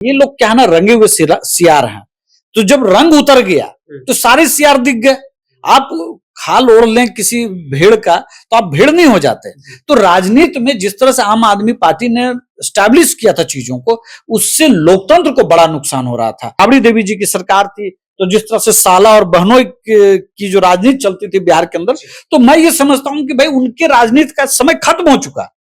ये लोग क्या है ना, रंगे हुए सियार हैं। तो जब रंग उतर गया तो सारे सियार दिख गए। आप खाल ओढ़ लें किसी भेड़ का तो आप भेड़ नहीं हो जाते। तो राजनीति में जिस तरह से आम आदमी पार्टी ने स्टैब्लिश किया था चीजों को, उससे लोकतंत्र को बड़ा नुकसान हो रहा था। राबड़ी देवी जी की सरकार थी, तो जिस तरह से साला और बहनोई की जो राजनीति चलती थी बिहार के अंदर, तो मैं ये समझता हूं कि भाई उनके राजनीति का समय खत्म हो चुका।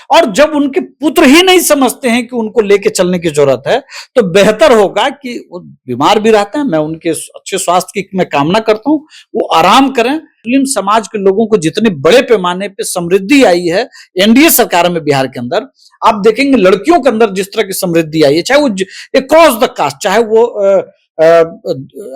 और जब उनके पुत्र ही नहीं समझते हैं कि उनको लेके चलने की जरूरत है, तो बेहतर होगा कि वो बीमार भी रहते हैं, मैं उनके अच्छे स्वास्थ्य की मैं कामना करता हूं, वो आराम करें। मुस्लिम समाज के लोगों को जितने बड़े पैमाने पे समृद्धि आई है एनडीए सरकार में बिहार के अंदर, आप देखेंगे लड़कियों के अंदर जिस तरह की समृद्धि आई है, चाहे वो क्रॉस द कास्ट, चाहे वो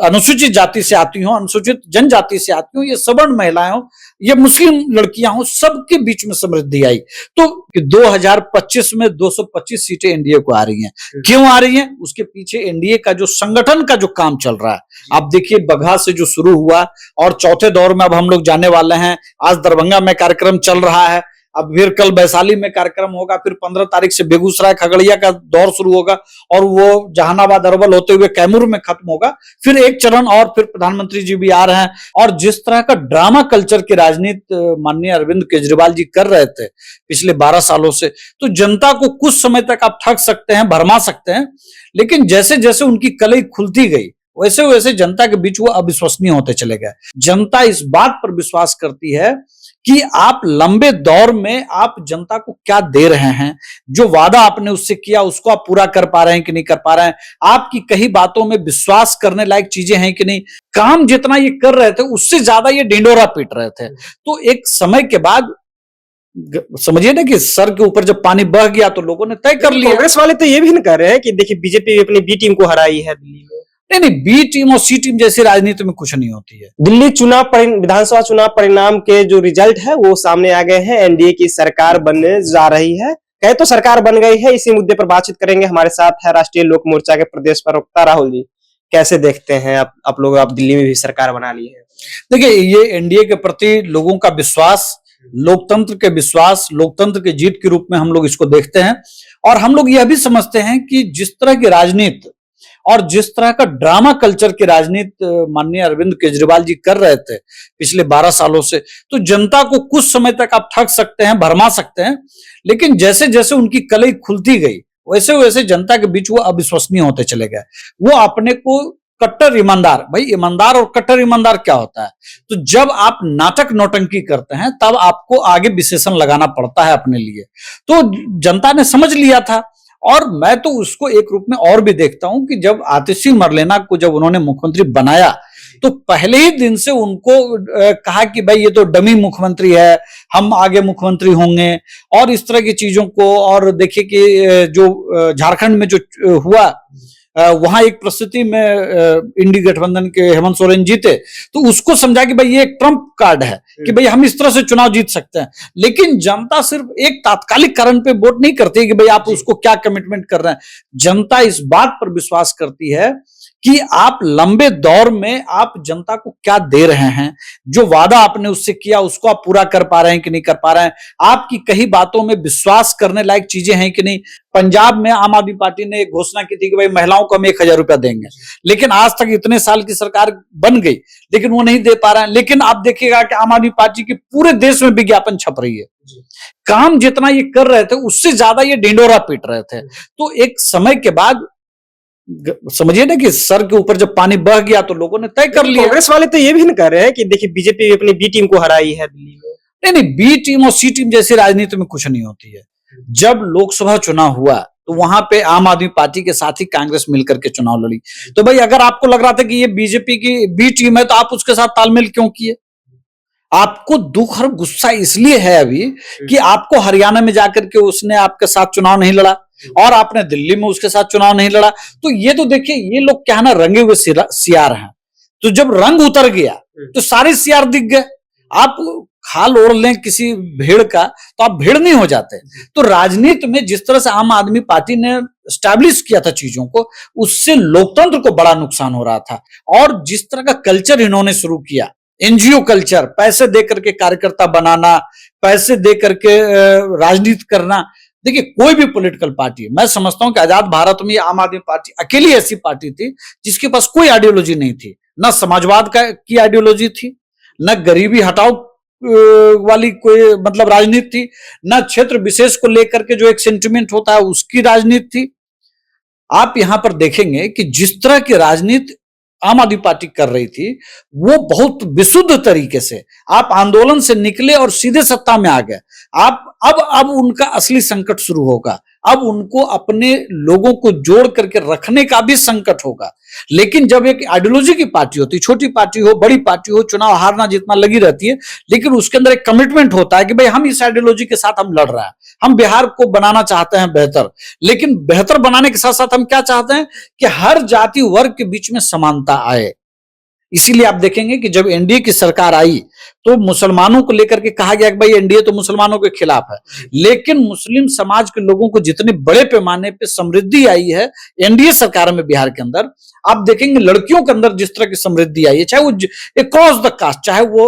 अनुसूचित जाति से आती हो, अनुसूचित जनजाति से आती हो, ये सवर्ण महिलाएं हो, ये मुस्लिम लड़कियां हो, सबके बीच में समृद्धि आई। तो 2025 में 225 सीटें एनडीए को आ रही हैं। क्यों आ रही हैं? उसके पीछे एनडीए का जो संगठन का जो काम चल रहा है। आप देखिए बगहा से जो शुरू हुआ और चौथे दौर में अब हम लोग जाने वाले हैं। आज दरभंगा में कार्यक्रम चल रहा है, अब फिर कल वैशाली में कार्यक्रम होगा, फिर 15 तारीख से बेगूसराय खगड़िया का दौर शुरू होगा और वो जहानाबाद अरवल होते हुए कैमूर में खत्म होगा। फिर एक चरण और, फिर प्रधानमंत्री जी भी आ रहे हैं। और जिस तरह का ड्रामा कल्चर की राजनीति माननीय अरविंद केजरीवाल जी कर रहे थे पिछले 12 सालों से, तो जनता को कुछ समय तक आप ठग सकते हैं, भरमा सकते हैं, लेकिन जैसे जैसे उनकी कलई खुलती गई वैसे वैसे जनता के बीच वो अविश्वसनीय होते चले गए। जनता इस बात पर विश्वास करती है कि आप लंबे दौर में आप जनता को क्या दे रहे हैं, जो वादा आपने उससे किया उसको आप पूरा कर पा रहे हैं कि नहीं कर पा रहे हैं, आपकी कई बातों में विश्वास करने लायक चीजें हैं कि नहीं। काम जितना ये कर रहे थे उससे ज्यादा ये ढिंडोरा पीट रहे थे। तो एक समय के बाद समझिए ना कि सर के ऊपर जब पानी बह गया तो लोगों ने तय कर लिया। कांग्रेस वाले तो ये भी कह रहे हैं कि देखिए बीजेपी अपनी बी टीम को हराई है दिल्ली में। नहीं, बी टीम और सी टीम जैसी राजनीति में कुछ नहीं होती है। दिल्ली विधानसभा चुनाव परिणाम के जो रिजल्ट है वो सामने आ गए हैं। एनडीए की सरकार बनने जा रही है, कहे तो सरकार बन गई है। इसी मुद्दे पर बातचीत करेंगे। हमारे साथ है राष्ट्रीय लोक मोर्चा के प्रदेश प्रवक्ता राहुल जी। कैसे देखते हैं आप लोग, आप दिल्ली में भी सरकार बना ली है? देखिए, ये एनडीए के प्रति लोगों का विश्वास, लोकतंत्र के विश्वास, लोकतंत्र की जीत के रूप में हम लोग इसको देखते हैं। और हम लोग यह भी समझते हैं कि जिस तरह की राजनीति और जिस तरह का ड्रामा कल्चर की राजनीति माननीय अरविंद केजरीवाल जी कर रहे थे पिछले 12 सालों से, तो जनता को कुछ समय तक आप ठग सकते हैं, भरमा सकते हैं, लेकिन जैसे जैसे उनकी कलई खुलती गई वैसे वैसे जनता के बीच वो अविश्वसनीय होते चले गए। वो अपने को कट्टर ईमानदार, भाई ईमानदार और कट्टर ईमानदार क्या होता है? तो जब आप नाटक नौटंकी करते हैं तब आपको आगे विशेषण लगाना पड़ता है अपने लिए। तो जनता ने समझ लिया था। और मैं तो उसको एक रूप में और भी देखता हूं कि जब आतिशी मरलेना को जब उन्होंने मुख्यमंत्री बनाया तो पहले ही दिन से उनको कहा कि भाई ये तो डमी मुख्यमंत्री है, हम आगे मुख्यमंत्री होंगे और इस तरह की चीजों को। और देखिए कि जो झारखंड में जो हुआ, वहां एक परिस्थिति में इंडी गठबंधन के हेमंत सोरेन जीते, तो उसको समझा कि भाई ये एक ट्रम्प कार्ड है कि भाई हम इस तरह से चुनाव जीत सकते हैं। लेकिन जनता सिर्फ एक तात्कालिक कारण पे वोट नहीं करती कि भाई आप उसको क्या कमिटमेंट कर रहे हैं। जनता इस बात पर विश्वास करती है कि आप लंबे दौर में आप जनता को क्या दे रहे हैं, जो वादा आपने उससे किया उसको आप पूरा कर पा रहे हैं कि नहीं कर पा रहे हैं, आपकी कई बातों में विश्वास करने लायक चीजें हैं कि नहीं। पंजाब में आम आदमी पार्टी ने एक घोषणा की थी कि भाई महिलाओं को हम 1000 रुपया देंगे, लेकिन आज तक इतने साल की सरकार बन गई लेकिन वो नहीं दे पा रहे हैं। लेकिन आप देखिएगा कि आम आदमी पार्टी की पूरे देश में विज्ञापन छप रही है। काम जितना ये कर रहे थे उससे ज्यादा ये ढिंडोरा पीट रहे थे। तो एक समय के बाद समझिए ना कि सर के ऊपर जब पानी बह गया तो लोगों ने तय कर लिया। कांग्रेस वाले तो ये भी कह रहे हैं कि देखिए बीजेपी अपनी बी टीम को हराई है दिल्ली में। नहीं, बी टीम और सी टीम जैसी राजनीति में कुछ नहीं होती है। जब लोकसभा चुनाव हुआ तो वहां पे आम आदमी पार्टी के साथ ही कांग्रेस मिलकर के चुनाव लड़ी। तो भाई अगर आपको लग रहा था कि ये बीजेपी की बी टीम है तो आप उसके साथ तालमेल क्यों किए? आपको दुख और गुस्सा इसलिए है अभी कि आपको हरियाणा में जाकर के उसने आपके साथ चुनाव नहीं लड़ा और आपने दिल्ली में उसके साथ चुनाव नहीं लड़ा। तो ये तो देखिए, ये लोग क्या है ना, रंगे हुए सियार हैं। तो जब रंग उतर गया तो सारे सियार दिख गए। आप खाल ओढ़ लें किसी भेड़ का तो आप भेड़ नहीं हो जाते। तो राजनीति में जिस तरह से आम आदमी पार्टी ने स्टैब्लिश किया था चीजों को, उससे लोकतंत्र को बड़ा नुकसान हो रहा था। और जिस तरह का कल्चर इन्होंने शुरू किया, एनजीओ कल्चर, पैसे दे करके कार्यकर्ता बनाना, पैसे दे करके राजनीति करना, देखिए कोई भी पॉलिटिकल पार्टी, मैं समझता हूं कि आजाद भारत में आम आदमी पार्टी अकेली ऐसी पार्टी थी जिसके पास कोई आइडियोलॉजी नहीं थी, ना समाजवाद की आइडियोलॉजी थी, ना गरीबी हटाओ वाली कोई मतलब राजनीति थी, ना क्षेत्र विशेष को लेकर के जो एक सेंटिमेंट होता है उसकी राजनीति थी। आप यहां पर देखेंगे कि जिस तरह की राजनीति आम आदमी पार्टी कर रही थी वो बहुत विशुद्ध तरीके से, आप आंदोलन से निकले और सीधे सत्ता में आ गए। आप अब उनका असली संकट शुरू होगा, अब उनको अपने लोगों को जोड़ करके रखने का भी संकट होगा। लेकिन जब एक आइडियोलॉजी की पार्टी होती, छोटी पार्टी हो बड़ी पार्टी हो, चुनाव हारना जितना लगी रहती है, लेकिन उसके अंदर एक कमिटमेंट होता है कि भाई हम इस आइडियोलॉजी के साथ हम लड़ रहे हैं, हम बिहार को बनाना चाहते हैं बेहतर। लेकिन बेहतर बनाने के साथ साथ हम क्या चाहते हैं कि हर जाति वर्ग के बीच में समानता आए। इसीलिए आप देखेंगे कि जब एनडीए की सरकार आई तो मुसलमानों को लेकर के कहा गया कि भाई एनडीए तो मुसलमानों के खिलाफ है, लेकिन मुस्लिम समाज के लोगों को जितने बड़े पैमाने पे समृद्धि आई है एनडीए सरकार में बिहार के अंदर, आप देखेंगे लड़कियों के अंदर जिस तरह की समृद्धि आई है, चाहे वो क्रॉस द कास्ट, चाहे वो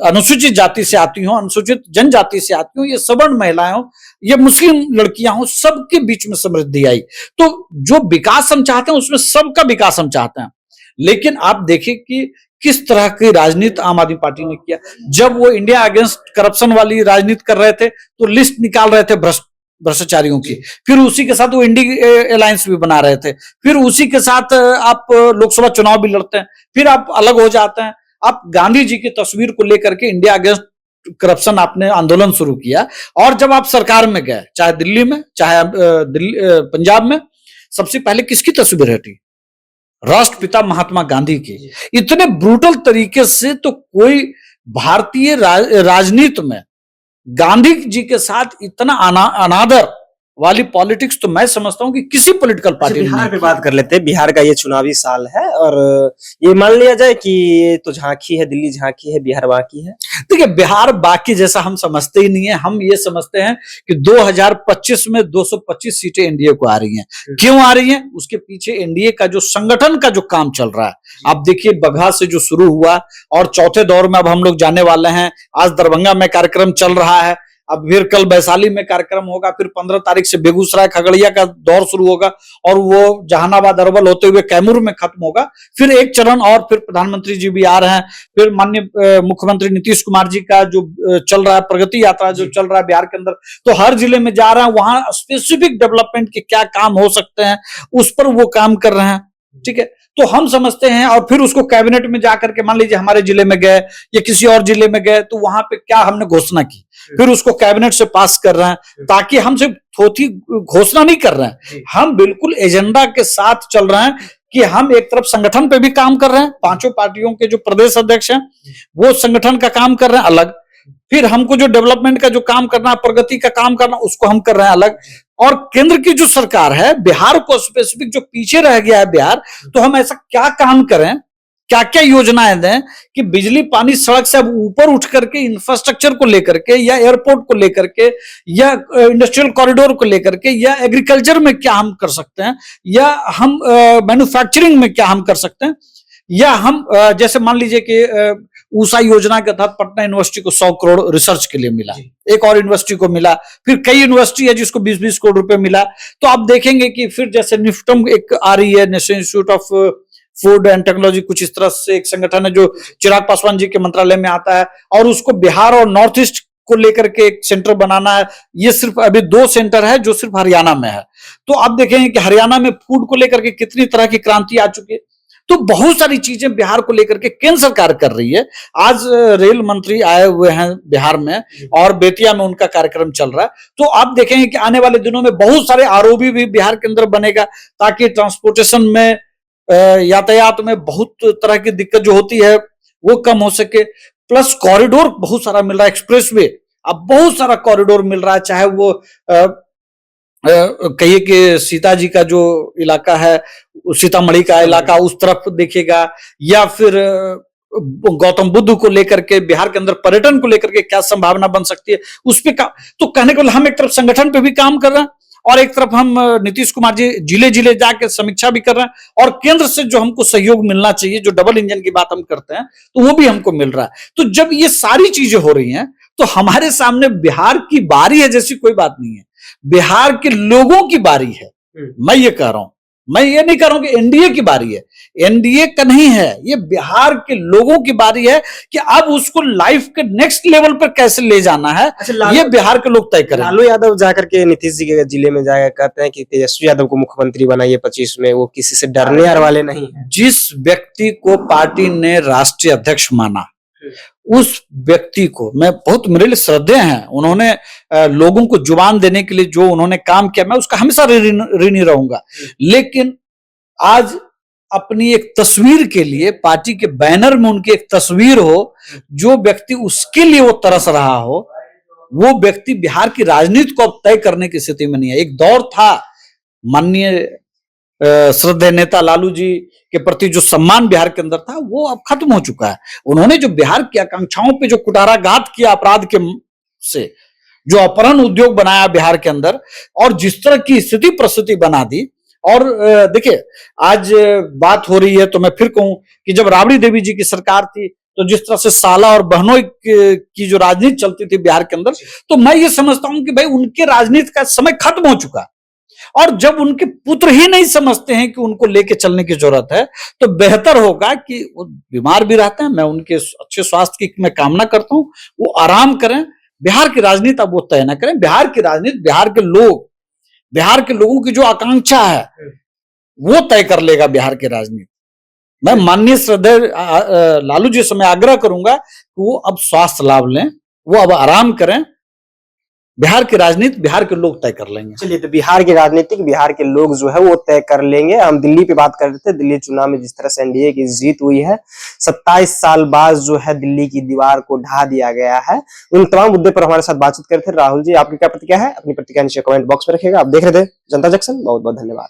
अनुसूचित जाति से आती हो, अनुसूचित जनजाति से आती हो, ये सवर्ण महिलाएं हो, ये मुस्लिम लड़कियां हो, सबके बीच में समृद्धि आई। तो जो विकास हम चाहते हैं उसमें सबका विकास हम चाहते हैं। लेकिन आप देखिए कि किस तरह की राजनीति आम आदमी पार्टी ने किया। जब वो इंडिया अगेंस्ट करप्शन वाली राजनीति कर रहे थे तो लिस्ट निकाल रहे थे भ्रष्टाचारियों की, फिर उसी के साथ वो इंडी अलायंस भी बना रहे थे, फिर उसी के साथ आप लोकसभा चुनाव भी लड़ते हैं, फिर आप अलग हो जाते हैं। आप गांधी जी की तस्वीर को लेकर के इंडिया अगेंस्ट करप्शन आपने आंदोलन शुरू किया, और जब आप सरकार में गए, चाहे दिल्ली में चाहे पंजाब में, सबसे पहले किसकी तस्वीर हटी? राष्ट्रपिता महात्मा गांधी की। इतने ब्रूटल तरीके से तो कोई भारतीय राजनीति में गांधी जी के साथ इतना अनादर वाली पॉलिटिक्स तो मैं समझता हूं कि किसी पॉलिटिकल पार्टी बिहार में बात कर लेते हैं। बिहार का ये चुनावी साल है और ये मान लिया जाए कि ये तो झांकी है, दिल्ली झांकी है, बिहार बाकी है। देखिए बिहार बाकी जैसा हम समझते ही नहीं है। हम ये समझते हैं कि 2025 में 225 सीटें एनडीए को आ रही हैं। क्यों आ रही हैं? उसके पीछे एनडीए का जो संगठन का जो काम चल रहा है। आप देखिए बगहा से जो शुरू हुआ और चौथे दौर में अब हम लोग जाने वाले हैं। आज दरभंगा में कार्यक्रम चल रहा है, अब फिर कल वैशाली में कार्यक्रम होगा, फिर 15 तारीख से बेगूसराय खगड़िया का दौर शुरू होगा और वो जहानाबाद अरवल होते हुए कैमूर में खत्म होगा। फिर एक चरण और, फिर प्रधानमंत्री जी भी आ रहे हैं, फिर माननीय मुख्यमंत्री नीतीश कुमार जी का जो चल रहा है प्रगति यात्रा जो चल रहा है बिहार के अंदर, तो हर जिले में जा रहे हैं, वहां स्पेसिफिक डेवलपमेंट के क्या काम हो सकते हैं उस पर वो काम कर रहे हैं। ठीक है, तो हम समझते हैं और फिर उसको कैबिनेट में जाकर के मान लीजिए हमारे जिले में गए या किसी और जिले में गए तो वहां पे क्या हमने घोषणा की, फिर उसको कैबिनेट से पास कर रहे हैं। ताकि हम सिर्फ थोथी घोषणा नहीं कर रहे हैं, हम बिल्कुल एजेंडा के साथ चल रहे हैं कि हम एक तरफ संगठन पे भी काम कर रहे हैं, पांचों पार्टियों के जो प्रदेश अध्यक्ष हैं वो संगठन का काम कर रहे हैं अलग, फिर हमको जो डेवलपमेंट का जो काम करना है, प्रगति का काम करना, उसको हम कर रहे हैं अलग। और केंद्र की जो सरकार है बिहार को स्पेसिफिक जो पीछे रह गया है बिहार, तो हम ऐसा क्या काम करें, क्या क्या योजनाएं दें कि बिजली पानी सड़क से अब ऊपर उठ करके इंफ्रास्ट्रक्चर को लेकर के या एयरपोर्ट को लेकर के या इंडस्ट्रियल कॉरिडोर को लेकर के या एग्रीकल्चर में क्या हम कर सकते हैं या हम मैन्युफैक्चरिंग में क्या हम कर सकते हैं, या हम जैसे मान लीजिए कि ऊषा योजना के तहत पटना यूनिवर्सिटी को 100 करोड़ रिसर्च के लिए मिला, एक और यूनिवर्सिटी को मिला, फिर कई यूनिवर्सिटी है जिसको 20-20 करोड़ रुपए मिला। तो आप देखेंगे कि फिर जैसे निफ्टम एक आ रही है, national institute of food and technology, कुछ इस तरह से एक संगठन है जो चिराग पासवान जी के मंत्रालय में आता है, और उसको बिहार और नॉर्थ ईस्ट को लेकर के एक सेंटर बनाना है। ये सिर्फ अभी 2 सेंटर है जो सिर्फ हरियाणा में है। तो आप देखेंगे कि हरियाणा में फूड को लेकर के कितनी तरह की क्रांति आ चुकी है। तो बहुत सारी चीजें बिहार को लेकर के केंद्र सरकार कर रही है। आज रेल मंत्री आए हुए हैं बिहार में और बेतिया में उनका कार्यक्रम चल रहा है। तो आप देखेंगे कि आने वाले दिनों में बहुत सारे आरओबी भी बिहार के अंदर बनेगा, ताकि ट्रांसपोर्टेशन में यातायात में बहुत तरह की दिक्कत जो होती है वो कम हो सके। प्लस कॉरिडोर बहुत सारा मिल रहा है, एक्सप्रेसवे अब बहुत सारा कॉरिडोर मिल रहा है, चाहे वो कहिए कि सीता जी का जो इलाका है, सीतामढ़ी का इलाका उस तरफ देखिएगा, या फिर गौतम बुद्ध को लेकर के बिहार के अंदर पर्यटन को लेकर के क्या संभावना बन सकती है उस पे तो कहने को हम एक तरफ संगठन पे भी काम कर रहे हैं और एक तरफ हम नीतीश कुमार जी जिले जिले जाके समीक्षा भी कर रहे हैं, और केंद्र से जो हमको सहयोग मिलना चाहिए, जो डबल इंजन की बात हम करते हैं, तो वो भी हमको मिल रहा है। तो जब ये सारी चीजें हो रही हैं तो हमारे सामने बिहार की बारी है जैसी कोई बात नहीं है, बिहार के लोगों की बारी है। मैं ये कह रहा हूं, मैं ये नहीं कह रहा हूं कि एनडीए की बारी है, एनडीए का नहीं है, ये बिहार के लोगों की बारी है कि अब उसको लाइफ के नेक्स्ट लेवल पर कैसे ले जाना है। अच्छा, ये बिहार के लोग तय करें। लालू यादव जाकर के नीतीश जी के जिले में जाकर कहते हैं कि तेजस्वी यादव को मुख्यमंत्री बनाइए 25 में, वो किसी से डरने वाले नहीं है। जिस व्यक्ति को पार्टी ने राष्ट्रीय अध्यक्ष माना, उस व्यक्ति को मैं बहुत, मेरे लिए श्रद्धेय हैं, उन्होंने लोगों को जुबान देने के लिए जो उन्होंने काम किया, मैं उसका हमेशा ऋणी रहूंगा। लेकिन आज अपनी एक तस्वीर के लिए, पार्टी के बैनर में उनकी एक तस्वीर हो, जो व्यक्ति उसके लिए वो तरस रहा हो, वो व्यक्ति बिहार की राजनीति को अब तय करने की स्थिति में नहीं है। एक दौर था, माननीय श्रद्धेय नेता लालू जी के प्रति जो सम्मान बिहार के अंदर था, वो अब खत्म हो चुका है। उन्होंने जो बिहार की आकांक्षाओं पे जो कुठाराघात किया अपराध के से, जो अपहरण उद्योग बनाया बिहार के अंदर, और जिस तरह की स्थिति परिस्थिति बना दी। और देखिए, आज बात हो रही है तो मैं फिर कहूं कि जब राबड़ी देवी जी की सरकार थी, तो जिस तरह से साला और बहनों की जो राजनीति चलती थी बिहार के अंदर, तो मैं ये समझता हूं कि भाई उनके राजनीति का समय खत्म हो चुका। और जब उनके पुत्र ही नहीं समझते हैं कि उनको लेके चलने की जरूरत है, तो बेहतर होगा कि वो बीमार भी रहते हैं, मैं उनके अच्छे स्वास्थ्य की मैं कामना करता हूं, वो आराम करें। बिहार की राजनीति अब वो तय ना करें, बिहार की राजनीति बिहार के लोग, बिहार के लोगों की जो आकांक्षा है वो तय कर लेगा बिहार की राजनीति। मैं माननीय श्रद्धेय लालू जी से मैं आग्रह करूंगा कि वो अब स्वास्थ्य लाभ लें, वो अब आराम करें, बिहार की राजनीति बिहार के लोग तय कर लेंगे। चलिए, तो बिहार की राजनीति बिहार के लोग जो है वो तय कर लेंगे। हम दिल्ली पे बात कर रहे थे, दिल्ली चुनाव में जिस तरह से एनडीए की जीत हुई है, 27 साल बाद जो है दिल्ली की दीवार को ढा दिया गया है। उन तमाम मुद्दे पर हमारे साथ बातचीत करते थे। राहुल जी, आपकी क्या प्रतिक्रिया है? अपनी प्रतिक्रिया नीचे कमेंट बॉक्स में रखिएगा। आप देख रहे थे जनता जंक्शन, बहुत बहुत धन्यवाद।